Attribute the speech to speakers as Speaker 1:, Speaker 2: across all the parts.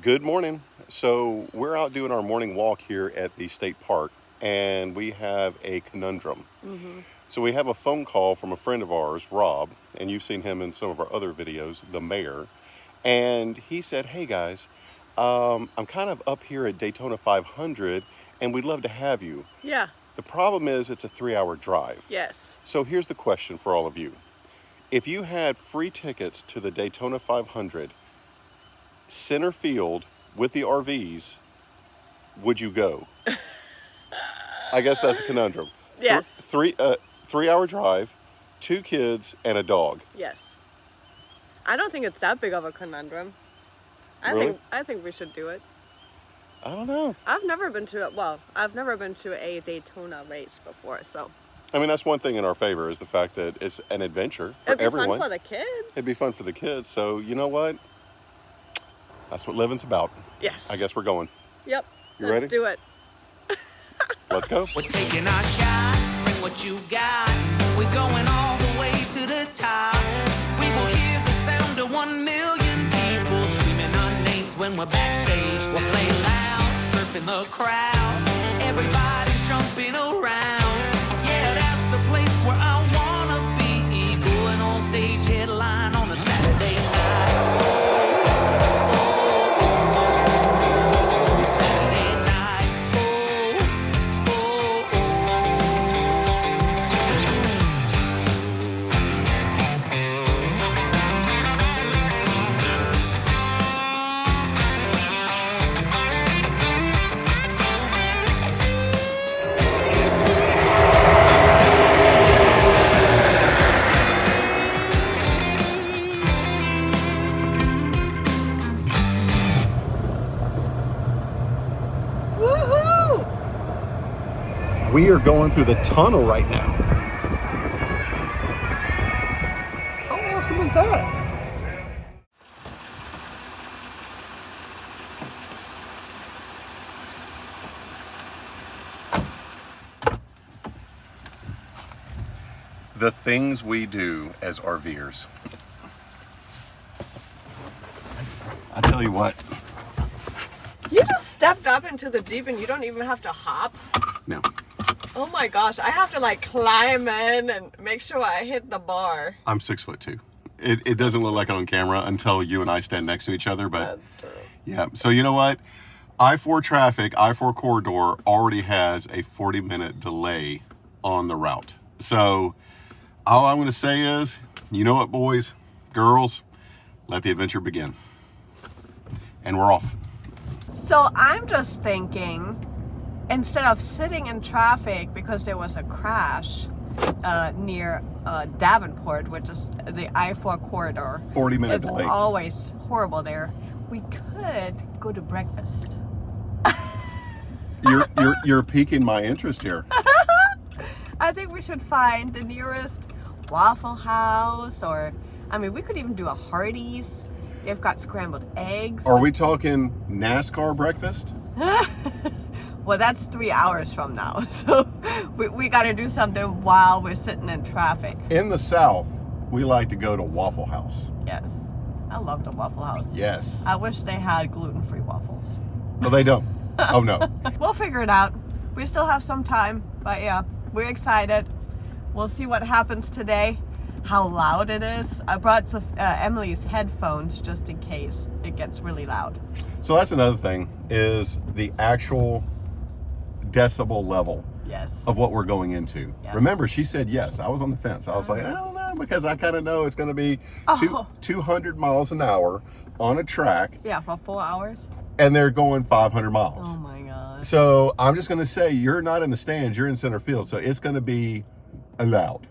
Speaker 1: Good morning. So we're out doing our morning walk here at the state park, and we have a conundrum. So we have a phone call from a friend of ours, Rob, and you've seen him in some of our other videos, the mayor. And he said, hey guys, I'm kind of up here at Daytona 500 and we'd love to have you.
Speaker 2: Yeah.
Speaker 1: The problem is it's a 3-hour drive.
Speaker 2: Yes.
Speaker 1: So here's the question for all of you. If you had free tickets to the Daytona 500, center field with the RVs, would you go? I guess that's a conundrum.
Speaker 2: Yes.
Speaker 1: 3-hour drive, 2 kids, and a dog.
Speaker 2: Yes. I don't think it's that big of a conundrum.
Speaker 1: Really?
Speaker 2: I think we should do it.
Speaker 1: I don't know.
Speaker 2: I've never been to a Daytona race before, so.
Speaker 1: I mean, that's one thing in our favor is the fact that it's an adventure for
Speaker 2: It'd be
Speaker 1: everyone.
Speaker 2: fun for the kids.
Speaker 1: It'd be fun for the kids. So, you know what? That's what living's about.
Speaker 2: Yes.
Speaker 1: I guess we're going.
Speaker 2: Yep.
Speaker 1: You ready?
Speaker 2: Let's do it.
Speaker 1: Let's go.
Speaker 3: We're taking our shot, bring what you got. We're going all the way to the top. We will hear the sound of 1 million people screaming our names when we're backstage. We'll play loud, surfing the crowd. Everybody's jumping around. Yeah, that's the place where I wanna be. Going on stage headline on a Saturday night.
Speaker 1: We are going through the tunnel right now. How awesome is that? The things we do as RVers. I tell you what.
Speaker 2: You just stepped up into the Jeep and you don't even have to hop.
Speaker 1: No.
Speaker 2: Oh my gosh, I have to like climb in and make sure I hit the bar.
Speaker 1: I'm 6'2". It doesn't look like it on camera until you and I stand next to each other, but
Speaker 2: That's true.
Speaker 1: yeah. So you know what? I-4 traffic, I-4 corridor already has a 40-minute delay on the route. So all I'm going to say is, you know what, boys, girls, let the adventure begin. And we're off.
Speaker 2: So I'm just thinking, instead of sitting in traffic because there was a crash near Davenport, which is the I-4 corridor.
Speaker 1: 40-minute delay.
Speaker 2: It's always horrible there. We could go to breakfast.
Speaker 1: You're piquing my interest here.
Speaker 2: I think we should find the nearest Waffle House, or, I mean, we could even do a Hardee's. They've got scrambled eggs.
Speaker 1: Are we talking NASCAR breakfast?
Speaker 2: Well, that's 3 hours from now, so we got to do something while we're sitting in traffic.
Speaker 1: In the South, we like to go to Waffle House.
Speaker 2: Yes, I love the Waffle House.
Speaker 1: Yes.
Speaker 2: I wish they had gluten-free waffles.
Speaker 1: No, they don't. Oh, no.
Speaker 2: We'll figure it out. We still have some time, but yeah, we're excited. We'll see what happens today, how loud it is. I brought Emily's headphones just in case it gets really loud.
Speaker 1: So that's another thing, is the actual decibel level
Speaker 2: Yes.
Speaker 1: of what we're going into.
Speaker 2: Yes.
Speaker 1: Remember, she said yes. I was on the fence. I was like, I don't know, because I kind of know it's going to be 200 miles an hour on a track,
Speaker 2: Yeah, for 4 hours.
Speaker 1: and they're going 500 miles.
Speaker 2: Oh my gosh.
Speaker 1: So I'm just going to say, you're not in the stands, you're in center field, so it's going to be loud.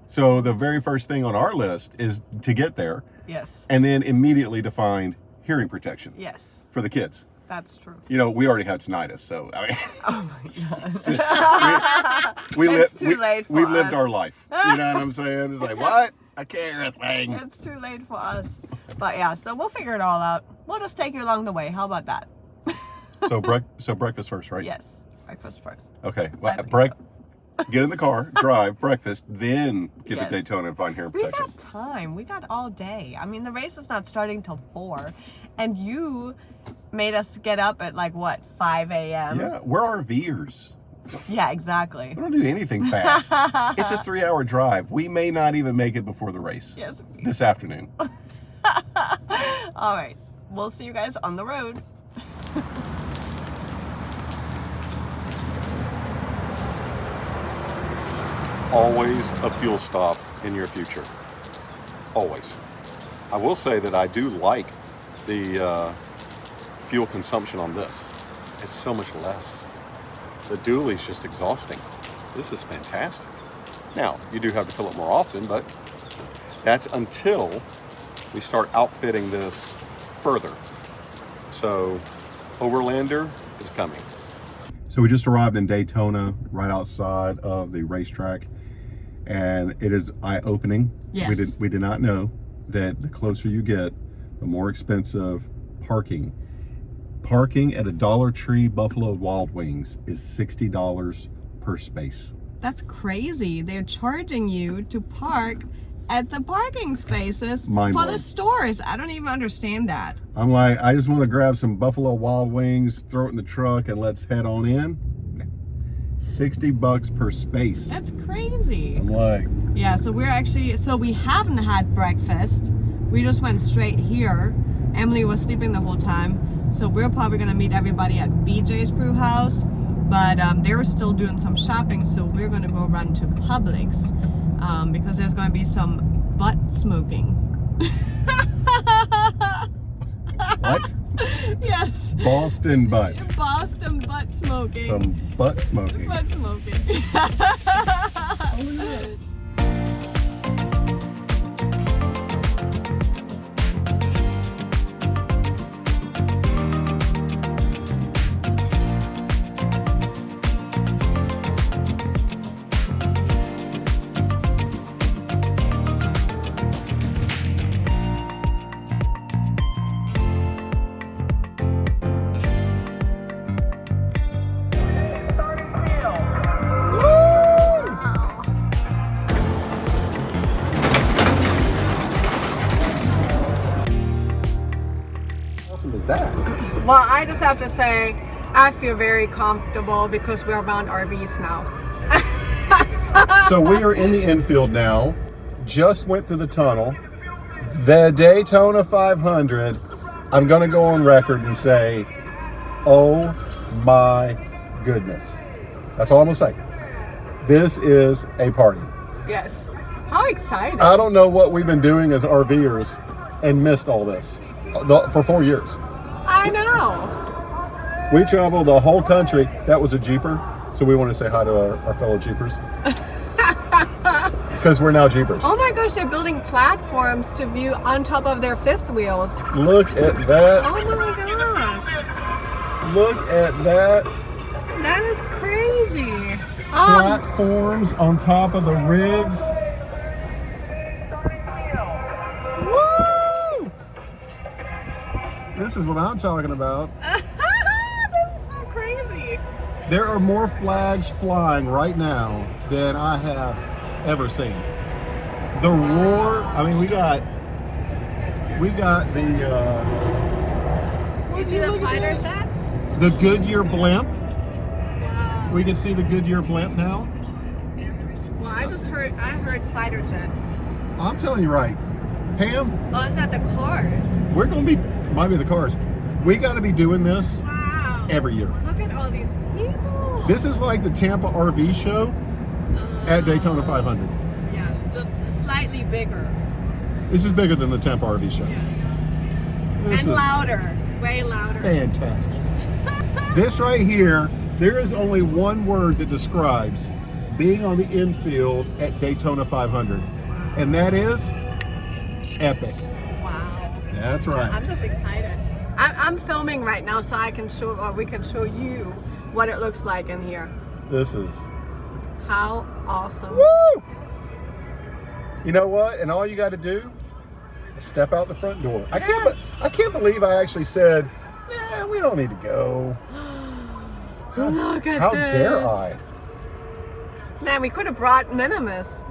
Speaker 1: So the very first thing on our list is to get there,
Speaker 2: Yes.
Speaker 1: and then immediately to find hearing protection
Speaker 2: Yes,
Speaker 1: for the kids.
Speaker 2: that's true.
Speaker 1: You know, we already had tinnitus, so I mean,
Speaker 2: Oh my god. It's too late for
Speaker 1: we've lived
Speaker 2: us.
Speaker 1: our life. You know what I'm saying? It's like, what? I can't hear a thing.
Speaker 2: It's too late for us. But yeah, so we'll figure it all out. We'll just take you along the way. How about that?
Speaker 1: So breakfast first, right?
Speaker 2: Yes, breakfast first.
Speaker 1: Okay.
Speaker 2: I
Speaker 1: Well,
Speaker 2: think
Speaker 1: get in the car, drive, breakfast, then get
Speaker 2: Yes.
Speaker 1: to Daytona and find hearing
Speaker 2: We
Speaker 1: protection.
Speaker 2: got time. We got all day. I mean, the race is not starting till 4. And you made us get up at like what, 5 a.m.
Speaker 1: Yeah, we're RVers.
Speaker 2: Yeah, exactly.
Speaker 1: We don't do anything fast. It's a 3-hour drive. We may not even make it before the race.
Speaker 2: Yes.
Speaker 1: This afternoon.
Speaker 2: All right. We'll see you guys on the road.
Speaker 1: Always a fuel stop in your future. Always. I will say that I do like the fuel consumption on this. It's so much less. The dually's just exhausting. This is fantastic. Now, you do have to fill it more often, but that's until we start outfitting this further. So, Overlander is coming. So we just arrived in Daytona, right outside of the racetrack, and it is eye-opening.
Speaker 2: Yes.
Speaker 1: We did not know that the closer you get, the more expensive parking. Parking at a Dollar Tree Buffalo Wild Wings is $60 per space.
Speaker 2: That's crazy. They're charging you to park at the parking spaces
Speaker 1: Mind
Speaker 2: for
Speaker 1: blowing.
Speaker 2: the stores. I don't even understand that.
Speaker 1: I'm like, I just want to grab some Buffalo Wild Wings, throw it in the truck, and let's head on in. $60 per space.
Speaker 2: That's crazy.
Speaker 1: I'm like,
Speaker 2: Yeah, so we haven't had breakfast. We just went straight here. Emily was sleeping the whole time. So we're probably gonna meet everybody at BJ's Brew House. But they were still doing some shopping, so we're gonna go run to Publix because there's gonna be some butt smoking.
Speaker 1: what?
Speaker 2: Yes.
Speaker 1: Boston butt.
Speaker 2: Boston butt smoking.
Speaker 1: Some butt smoking.
Speaker 2: Butt smoking.
Speaker 1: That?
Speaker 2: Well, I just have to say, I feel very comfortable because we're around RVs now.
Speaker 1: So we are in the infield now. Just went through the tunnel. The Daytona 500. I'm going to go on record and say, oh my goodness. That's all I'm going to say. This is a party.
Speaker 2: Yes. How excited.
Speaker 1: I don't know what we've been doing as RVers and missed all this for 4 years.
Speaker 2: I know.
Speaker 1: We traveled the whole country. That was a Jeeper, so we want to say hi to our fellow Jeepers. Because we're now Jeepers.
Speaker 2: Oh my gosh, they're building platforms to view on top of their fifth wheels.
Speaker 1: Look at that.
Speaker 2: Oh my gosh.
Speaker 1: Look at that.
Speaker 2: That is crazy.
Speaker 1: Platforms on top of the rigs. Woo! This is what I'm talking about.
Speaker 2: That is so crazy.
Speaker 1: There are more flags flying right now than I have ever seen. The roar, I mean, we got the
Speaker 2: You see the fighter jets?
Speaker 1: the Goodyear blimp.
Speaker 2: Wow.
Speaker 1: We can see the Goodyear blimp now.
Speaker 2: Well, I heard fighter jets.
Speaker 1: I'm telling you right, Pam,
Speaker 2: Oh, is that the cars?
Speaker 1: we're gonna be, might be the cars. We got to be doing this
Speaker 2: Wow.
Speaker 1: every year.
Speaker 2: Look at all these people.
Speaker 1: This is like the Tampa RV show at Daytona 500.
Speaker 2: Yeah, just slightly bigger.
Speaker 1: This is bigger than the Tampa RV show.
Speaker 2: Yes.
Speaker 1: This
Speaker 2: And
Speaker 1: is
Speaker 2: louder. Way louder.
Speaker 1: fantastic. This right here, there is only one word that describes being on the infield at Daytona 500, and that is epic.
Speaker 2: Wow.
Speaker 1: That's right.
Speaker 2: I'm just excited. I'm filming right now so I can show, or we can show you what it looks like in here.
Speaker 1: This is,
Speaker 2: How awesome.
Speaker 1: woo! You know what? And all you got to do is step out the front door. I can't believe I actually said, "Yeah, we don't need to go."
Speaker 2: Look at
Speaker 1: How
Speaker 2: this.
Speaker 1: dare I?
Speaker 2: Man, we could have brought Minimus.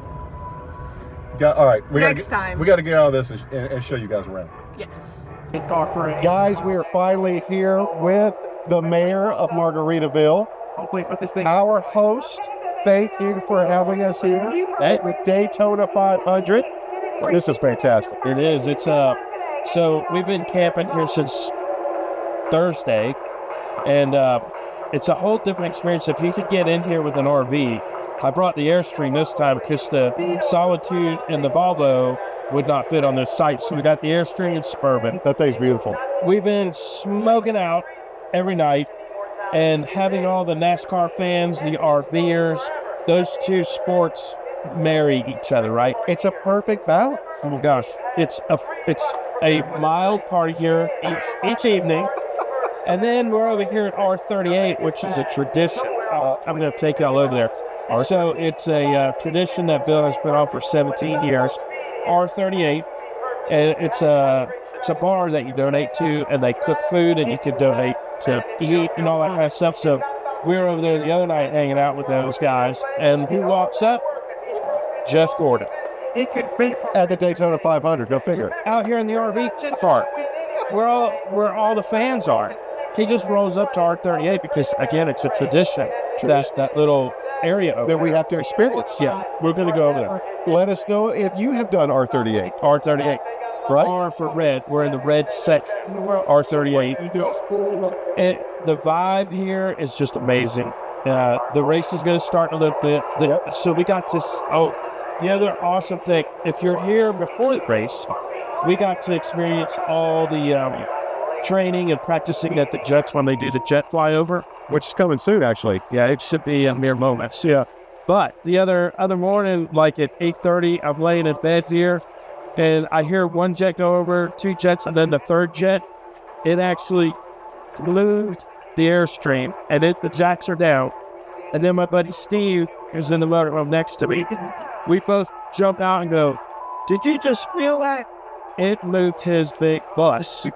Speaker 1: All right, we
Speaker 2: Next time.
Speaker 1: We got to get out of this and show you guys around.
Speaker 2: Yes.
Speaker 4: Guys, we are finally here with the mayor of Margaritaville, our host. Thank you for having us here at the Daytona 500. This is fantastic.
Speaker 5: It is. It's so we've been camping here since Thursday, and it's a whole different experience. If you could get in here with an RV, I brought the Airstream this time because the Solitude and the Volvo would not fit on this site, so we got the Airstream and Suburban.
Speaker 4: That thing's beautiful.
Speaker 5: We've been smoking out every night and having all the NASCAR fans, the RVers, those two sports marry each other, right?
Speaker 4: It's a perfect balance.
Speaker 5: Oh my gosh, it's a mild party here each evening, and then we're over here at R38, which is a tradition. I'm going to take y'all over there. So it's a tradition that Bill has been on for 17 years. R38, and it's a bar that you donate to, and they cook food, and you can donate to eat and all that kind of stuff. So we were over there the other night hanging out with those guys, and who walks up? Jeff Gordon.
Speaker 4: At the Daytona 500, go figure.
Speaker 5: Out here in the RV park, where all the fans are. He just rolls up to R38 because, again, it's a tradition. That little area over
Speaker 4: that we have to experience.
Speaker 5: Yeah, we're going to go over there.
Speaker 4: Let us know if you have done R38.
Speaker 5: R38.
Speaker 4: Right?
Speaker 5: R for red. We're in the red section. R38. And the vibe here is just amazing. The race is going to start in a little bit. So we got this. Oh, the other awesome thing, if you're here before the race, we got to experience all the training and practicing at the jets when they do the jet flyover.
Speaker 4: Which is coming soon, actually.
Speaker 5: Yeah, it should be a mere moments.
Speaker 4: Yeah.
Speaker 5: But the other morning, like at 8:30, I'm laying in bed here, and I hear one jet go over, two jets, and then the third jet, it actually blew the Airstream, and the jacks are down. And then my buddy Steve is in the motorhome next to me. We both jump out and go, "Did you just feel that?" It moved his big bus.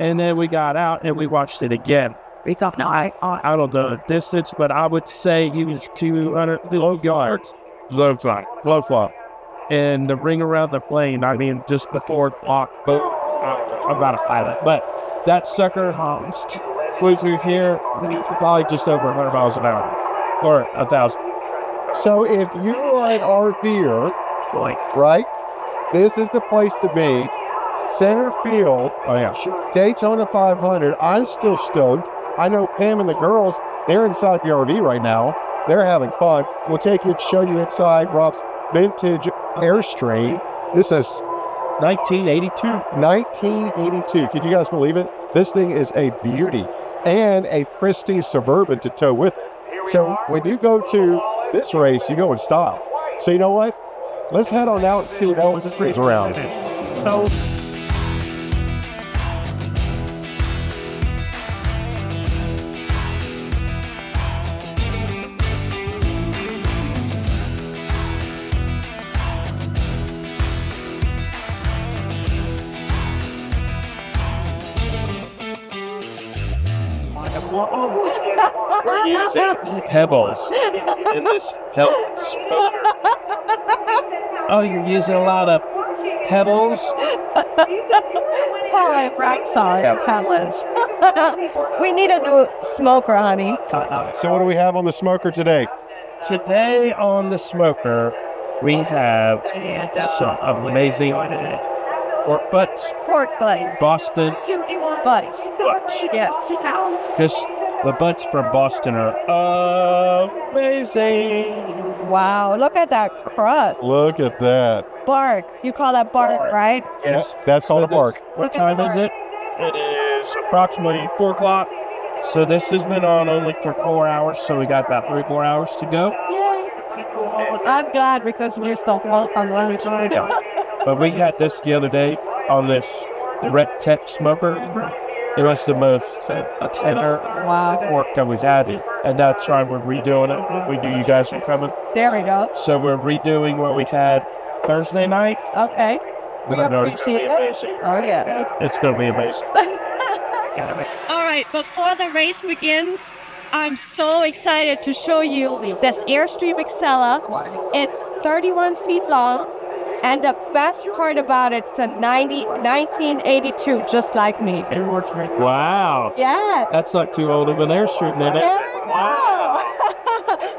Speaker 5: And then we got out and we watched it again. I don't know the distance, but I would say he was 200 low yards. Low fly. And the ring around the plane, I mean, just before block, boom. I'm not a pilot, but that sucker flew through here probably just over 100 miles an hour, or 1,000.
Speaker 4: So if you are an RVer, right, this is the place to be. Centerfield, Daytona 500. I'm still stoked. I know Pam and the girls, they're inside the RV right now. They're having fun. We'll take you and show you inside Rob's vintage Airstream. This is
Speaker 5: 1982.
Speaker 4: 1982. Can you guys believe it? This thing is a beauty and a pristine Suburban to tow with it. So when you go to this race, you go in style. So you know what? Let's head on out and see what else is around. So
Speaker 5: we're using pebbles in this pellets. Oh, you're using a lot of pebbles?
Speaker 6: Rocks on pellets. We need a new smoker, honey.
Speaker 4: So what do we have on the smoker today?
Speaker 5: Today on the smoker, we have some amazing pork butts.
Speaker 6: Pork butt.
Speaker 5: Boston
Speaker 6: Butts. Yes.
Speaker 5: because the butts from Boston are amazing.
Speaker 6: Wow, look at that crust.
Speaker 4: Look at that.
Speaker 6: Bark. You call that bark, right?
Speaker 5: Yes.
Speaker 4: That's all the bark.
Speaker 5: What time is it? It is approximately 4 o'clock. So this has been on only for 4 hours, so we got about 3 more hours to go.
Speaker 6: Yay. I'm glad because we're still on lunch.
Speaker 5: But we had this the other day on this Red Tech smoker. It was the most tender pork that we've had. And that's why we're redoing it. We knew you guys were coming.
Speaker 6: There we go.
Speaker 5: So we're redoing what we had Thursday night.
Speaker 6: Okay.
Speaker 5: We know it's going to be amazing.
Speaker 6: Oh, yeah.
Speaker 5: It's going to be amazing.
Speaker 6: All right, before the race begins, I'm so excited to show you this Airstream Excella. It's 31 feet long, And the best part about it, it's a 1982, just like me.
Speaker 5: Wow.
Speaker 6: Yeah.
Speaker 5: That's not too old of an Airstream then.
Speaker 6: Wow.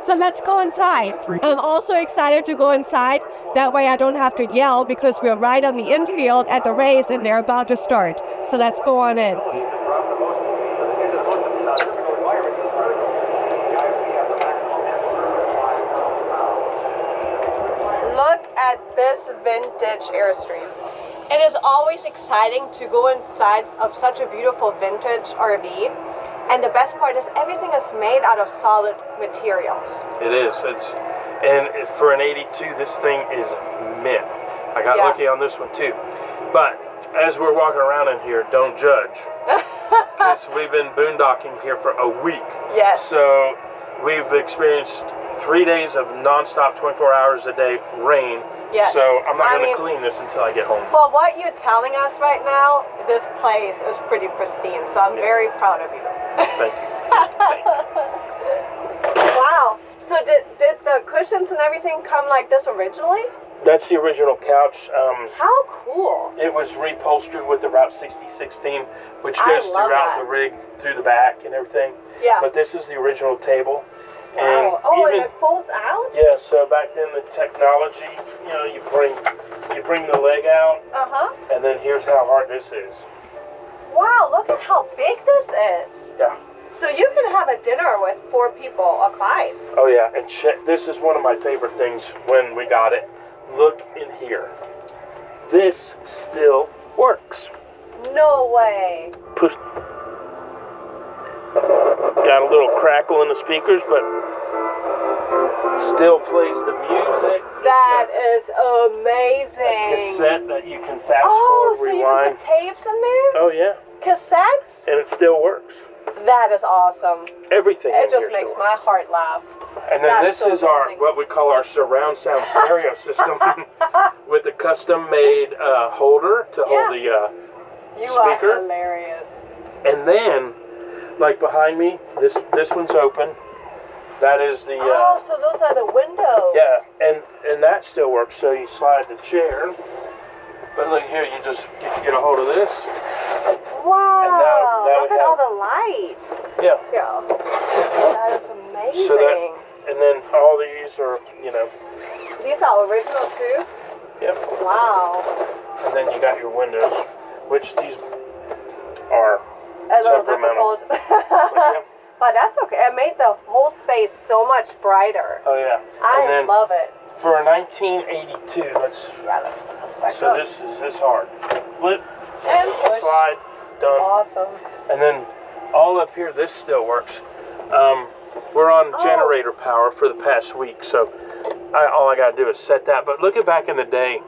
Speaker 6: So let's go inside. I'm also excited to go inside. That way I don't have to yell because we're right on the infield at the race and they're about to start. So let's go on in.
Speaker 2: Look at this vintage Airstream. It is always exciting to go inside of such a beautiful vintage RV. And the best part is everything is made out of solid materials.
Speaker 7: It is. And for an 82, this thing is mint. I got lucky on this one too. But as we're walking around in here, don't judge. Because we've been boondocking here for a week.
Speaker 2: Yes.
Speaker 7: So we've experienced 3 days of nonstop 24 hours a day rain.
Speaker 2: Yes.
Speaker 7: So I'm not going to clean this until I get home.
Speaker 2: For what you're telling us right now, this place is pretty pristine. So I'm very proud of you.
Speaker 7: Thank you.
Speaker 2: Wow. So did the cushions and everything come like this originally?
Speaker 7: That's the original couch.
Speaker 2: How cool.
Speaker 7: It was reupholstered with the Route 66 theme, which
Speaker 2: I
Speaker 7: goes
Speaker 2: love
Speaker 7: throughout
Speaker 2: that.
Speaker 7: the rig, through the back and everything.
Speaker 2: Yeah.
Speaker 7: But this is the original table.
Speaker 2: Wow.
Speaker 7: And
Speaker 2: Oh,
Speaker 7: even,
Speaker 2: and it folds out?
Speaker 7: yeah, so back then the technology, you know, you bring the leg out,
Speaker 2: Uh-huh.
Speaker 7: and then here's how hard this is.
Speaker 2: Wow, look at how big this is.
Speaker 7: Yeah.
Speaker 2: So you can have a dinner with 4 people or 5.
Speaker 7: Oh yeah, and check, this is one of my favorite things when we got it. Look in here. This still works.
Speaker 2: No way.
Speaker 7: Push. Got a little crackle in the speakers, but still plays the music.
Speaker 2: That is
Speaker 7: A
Speaker 2: amazing.
Speaker 7: cassette that you can fast
Speaker 2: Oh, so
Speaker 7: forward,
Speaker 2: you can
Speaker 7: rewind.
Speaker 2: put tapes in there?
Speaker 7: Oh yeah,
Speaker 2: Cassettes?
Speaker 7: and it still works.
Speaker 2: That is awesome.
Speaker 7: Everything in
Speaker 2: It just
Speaker 7: here
Speaker 2: makes
Speaker 7: still
Speaker 2: my
Speaker 7: works.
Speaker 2: heart laugh.
Speaker 7: And then
Speaker 2: that's
Speaker 7: this
Speaker 2: so
Speaker 7: is our
Speaker 2: amazing.
Speaker 7: what we call our surround sound stereo system with a custom made holder to hold the
Speaker 2: You
Speaker 7: speaker.
Speaker 2: are hilarious.
Speaker 7: And then, like behind me, this one's open. That is the
Speaker 2: Oh, so those are the windows.
Speaker 7: yeah, and that still works. So you slide the chair. But look here, you just get a hold of this.
Speaker 2: Wow.
Speaker 7: And now
Speaker 2: look
Speaker 7: we
Speaker 2: at all
Speaker 7: have-
Speaker 2: the lights.
Speaker 7: Yeah.
Speaker 2: Yeah. That is amazing.
Speaker 7: So that, and then all these are, you know,
Speaker 2: These are original too?
Speaker 7: yep.
Speaker 2: Wow.
Speaker 7: And then you got your windows, which these are
Speaker 2: A little
Speaker 7: temperamental.
Speaker 2: difficult.
Speaker 7: Yeah.
Speaker 2: But that's okay. It made the whole space so much brighter.
Speaker 7: Oh yeah.
Speaker 2: I
Speaker 7: And then
Speaker 2: love it.
Speaker 7: for a 1982, let's.
Speaker 2: Yeah, let's back
Speaker 7: So
Speaker 2: up.
Speaker 7: this is this hard. Flip,
Speaker 2: And push.
Speaker 7: slide, done.
Speaker 2: Awesome.
Speaker 7: And then all up here, this still works. We're on generator power for the past week, so all I gotta do is set that. But look at back in the day.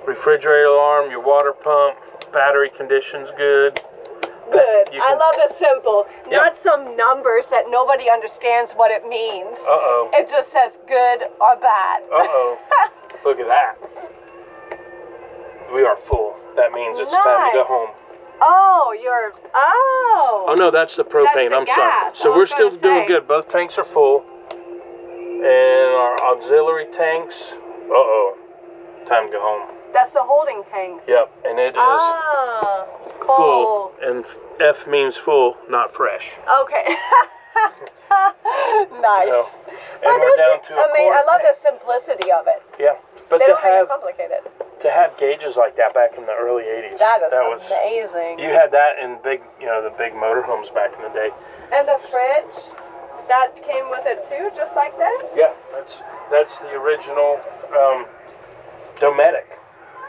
Speaker 7: Refrigerator alarm, your water pump, battery condition's good.
Speaker 2: Good.
Speaker 7: You
Speaker 2: I
Speaker 7: can-
Speaker 2: love the simple.
Speaker 7: Yeah.
Speaker 2: Not some numbers that nobody understands what it means.
Speaker 7: Uh-oh.
Speaker 2: It just says good or bad.
Speaker 7: Uh-oh. Look at that. We are full. That means it's time to go
Speaker 2: Nice.
Speaker 7: home.
Speaker 2: Oh, you're. Oh.
Speaker 7: Oh no, that's the propane.
Speaker 2: That's the
Speaker 7: I'm sorry.
Speaker 2: gas.
Speaker 7: So
Speaker 2: I
Speaker 7: we're
Speaker 2: was
Speaker 7: still
Speaker 2: gonna
Speaker 7: doing
Speaker 2: say.
Speaker 7: good. Both tanks are full. And our auxiliary tanks. Uh-oh. Time to go home.
Speaker 2: That's the holding tank.
Speaker 7: Yep. And it is
Speaker 2: Ah.
Speaker 7: full. And F means full, not fresh.
Speaker 2: Okay. Nice.
Speaker 7: So,
Speaker 2: But
Speaker 7: and we're down to a
Speaker 2: I love
Speaker 7: quarter
Speaker 2: the simplicity of it.
Speaker 7: tank. Yeah. But
Speaker 2: They
Speaker 7: to
Speaker 2: don't make it
Speaker 7: have
Speaker 2: complicated.
Speaker 7: gauges like that back in the early 80s.
Speaker 2: That is
Speaker 7: was
Speaker 2: amazing.
Speaker 7: You had that in big, the big motorhomes back in the day.
Speaker 2: And the fridge, that came with it too, just like this?
Speaker 7: Yeah, that's the original Dometic.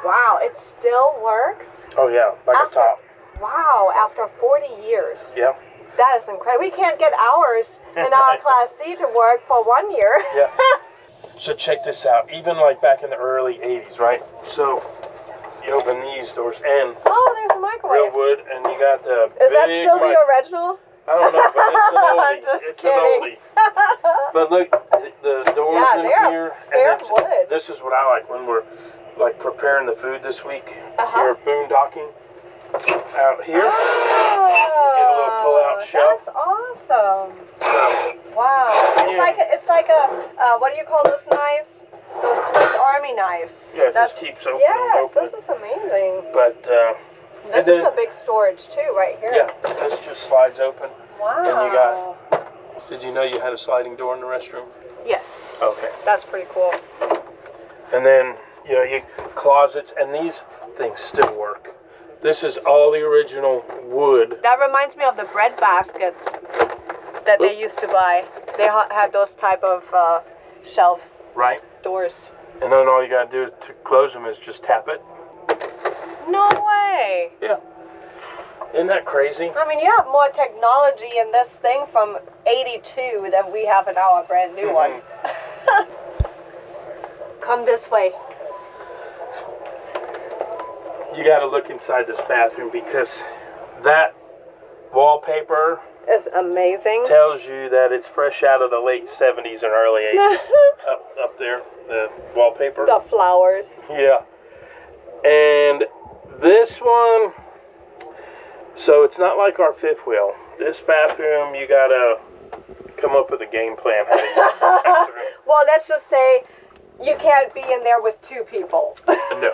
Speaker 2: Wow, it still works?
Speaker 7: Oh yeah, like a top.
Speaker 2: Wow, after 40 years.
Speaker 7: Yeah.
Speaker 2: That is incredible. We can't get ours in our Class C to work for 1 year.
Speaker 7: Yeah. So check this out. Even like back in the early 80s, right? So you open these doors and
Speaker 2: Oh, there's a
Speaker 7: real
Speaker 2: microwave.
Speaker 7: wood, and you got the
Speaker 2: Is that
Speaker 7: big
Speaker 2: still the original?
Speaker 7: I don't know, but it's an oldie.
Speaker 2: I'm just
Speaker 7: It's
Speaker 2: kidding.
Speaker 7: an oldie. But look, the doors
Speaker 2: Yeah,
Speaker 7: in
Speaker 2: they're-
Speaker 7: here.
Speaker 2: they're
Speaker 7: and then
Speaker 2: wood.
Speaker 7: This is what I like when we're like preparing the food this week.
Speaker 2: Uh-huh.
Speaker 7: Here boondocking out here.
Speaker 2: Oh,
Speaker 7: Get a little pull-out shelf.
Speaker 2: That's awesome.
Speaker 7: So
Speaker 2: Wow.
Speaker 7: Yeah.
Speaker 2: It's like a what do you call those knives? Those Swiss Army knives.
Speaker 7: Yeah, it just keeps opening and
Speaker 2: Yes,
Speaker 7: opening.
Speaker 2: this is amazing.
Speaker 7: But
Speaker 2: This is a big storage too, right here.
Speaker 7: yeah, this just slides open.
Speaker 2: Wow.
Speaker 7: And you got. Did you know you had a sliding door in the restroom?
Speaker 2: Yes.
Speaker 7: Okay.
Speaker 2: That's pretty cool.
Speaker 7: And then you closets, and these things still work. This is all the original wood.
Speaker 2: That reminds me of the bread baskets that they used to buy. They had those type of shelf
Speaker 7: Right.
Speaker 2: doors.
Speaker 7: And then all you gotta do to close them is just tap it.
Speaker 2: No way.
Speaker 7: Yeah. Isn't that crazy?
Speaker 2: I mean, you have more technology in this thing from '82 than we have in our brand new one. Come this way.
Speaker 7: You gotta look inside this bathroom because that wallpaper
Speaker 2: It's amazing.
Speaker 7: tells you that it's fresh out of the late 70s and early 80s. up there, the wallpaper.
Speaker 2: The flowers.
Speaker 7: Yeah. And this one, so it's not like our fifth wheel. This bathroom, you gotta come up with a game plan how to use the bathroom.
Speaker 2: Well, let's just say you can't be in there with two people.
Speaker 7: No.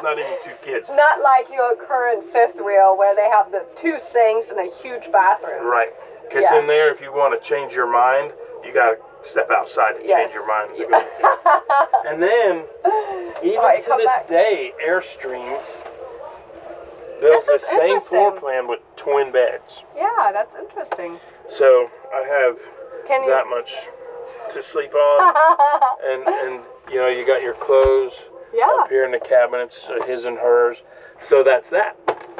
Speaker 7: Not even two kids.
Speaker 2: Not like your current fifth wheel where they have the two sinks and a huge bathroom.
Speaker 7: Right. Because
Speaker 2: Yeah.
Speaker 7: in there, if you want to change your mind, you gotta step outside to change your mind. To go in there. And then, even
Speaker 2: Alright,
Speaker 7: to
Speaker 2: come
Speaker 7: this
Speaker 2: back.
Speaker 7: day, Airstream builds the
Speaker 2: This is
Speaker 7: same floor
Speaker 2: interesting.
Speaker 7: plan with twin beds.
Speaker 2: Yeah, that's interesting.
Speaker 7: So I have
Speaker 2: Can you?
Speaker 7: that much to sleep on, and you got your clothes
Speaker 2: Yeah.
Speaker 7: up here in the cabinets, his and hers. So that's that,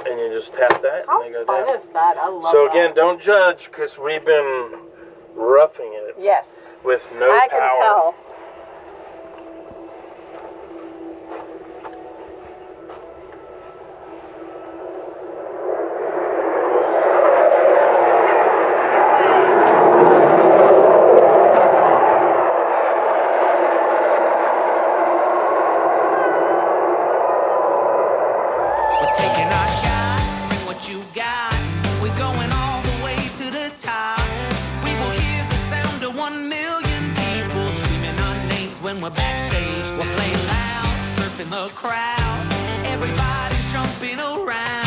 Speaker 7: and you just tap that,
Speaker 2: How
Speaker 7: and they go
Speaker 2: fun
Speaker 7: down.
Speaker 2: is that? I love
Speaker 7: So
Speaker 2: that.
Speaker 7: again, don't judge because we've been roughing it
Speaker 2: Yes.
Speaker 7: with no
Speaker 2: I
Speaker 7: power.
Speaker 2: can tell.
Speaker 3: We're taking our shot, bring what you got. We're going all the way to the top. We will hear the sound of 1 million people screaming our names when we're backstage. We're playing loud, surfing the crowd. Everybody's jumping around.